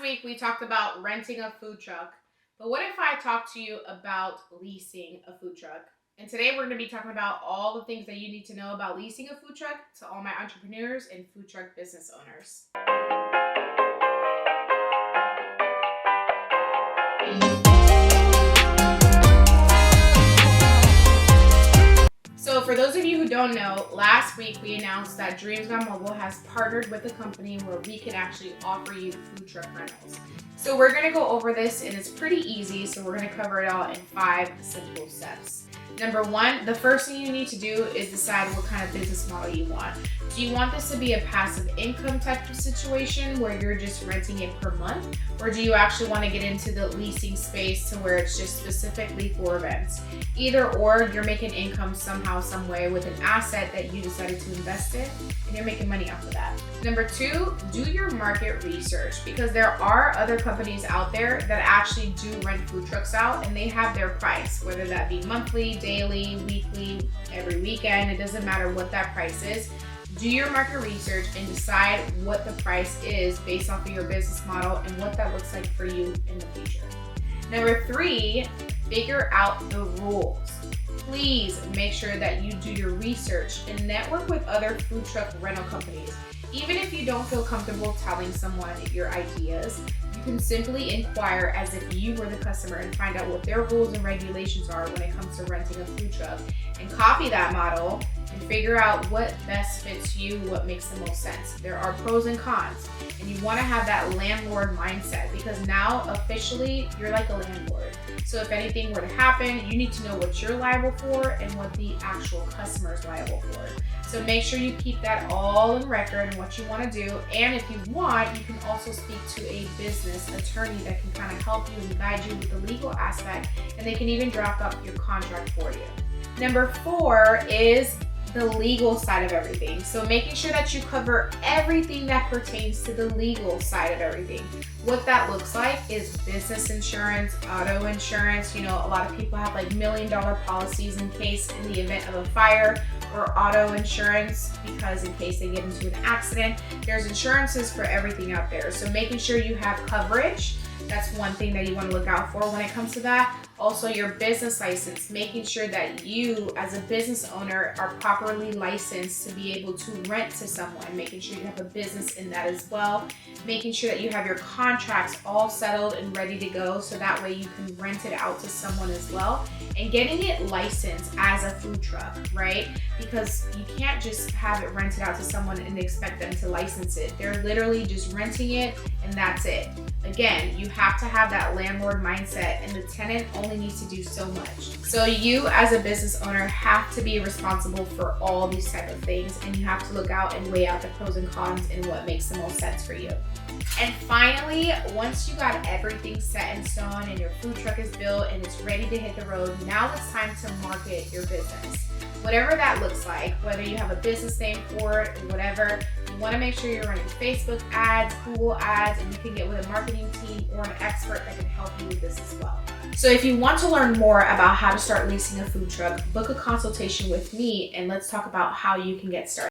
week we talked about renting a food truck, but what if I talk to you about leasing a food truck? And today we're going to be talking about all the things that you need to know about leasing a food truck to all my entrepreneurs and food truck business owners. So for those of you who don't know, last week we announced that Dreams Gone Mobile has partnered with a company where we can actually offer you food truck rentals. So we're going to go over this and it's pretty easy. So we're going to cover it all in 5 simple steps. Number 1, the first thing you need to do is decide what kind of business model you want. Do you want this to be a passive income type of situation where you're just renting it per month? Or do you actually want to get into the leasing space to where it's just specifically for events? Either or, you're making income somehow, some way with an asset that you decided to invest in and you're making money off of that. Number 2, do your market research because there are other companies out there that actually do rent food trucks out and they have their price, whether that be monthly, daily, weekly, every weekend, it doesn't matter what that price is. Do your market research and decide what the price is based off of your business model and what that looks like for you in the future. Number 3, figure out the rules. Please make sure that you do your research and network with other food truck rental companies. Even if you don't feel comfortable telling someone your ideas, you can simply inquire as if you were the customer and find out what their rules and regulations are when it comes to renting a food truck and copy that model and figure out what best fits you, what makes the most sense. There are pros and cons, and you want to have that landlord mindset because now officially you're like a landlord. So if anything were to happen, you need to know what you're liable for and what the actual customer is liable for. So make sure you keep that all in record and what you want to do. And if you want, you can also speak to a business attorney that can kind of help you and guide you with the legal aspect, and they can even draft up your contract for you. Number 4 is the legal side of everything. So making sure that you cover everything that pertains to the legal side of everything. What that looks like is business insurance, auto insurance. You know, a lot of people have like $1 million policies in case in the event of a fire, or auto insurance because in case they get into an accident. There's insurances for everything out there. So making sure you have coverage. That's one thing that you want to look out for when it comes to that. Also, your business license, making sure that you as a business owner are properly licensed to be able to rent to someone, making sure you have a business in that as well, making sure that you have your contracts all settled and ready to go so that way you can rent it out to someone as well, and getting it licensed as a food truck, right? Because you can't just have it rented out to someone and expect them to license it. They're literally just renting it and that's it. Again, you have to have that landlord mindset and the tenant only needs to do so much. So you as a business owner have to be responsible for all these type of things, and you have to look out and weigh out the pros and cons and what makes the most sense for you. And finally, once you got everything set in stone and your food truck is built and it's ready to hit the road, now it's time to market your business. Whatever that looks like, whether you have a business name for it or whatever, you want to make sure you're running Facebook ads, Google ads, and you can get with a marketing team or an expert that can help you with this as well. So if you want to learn more about how to start leasing a food truck, book a consultation with me and let's talk about how you can get started.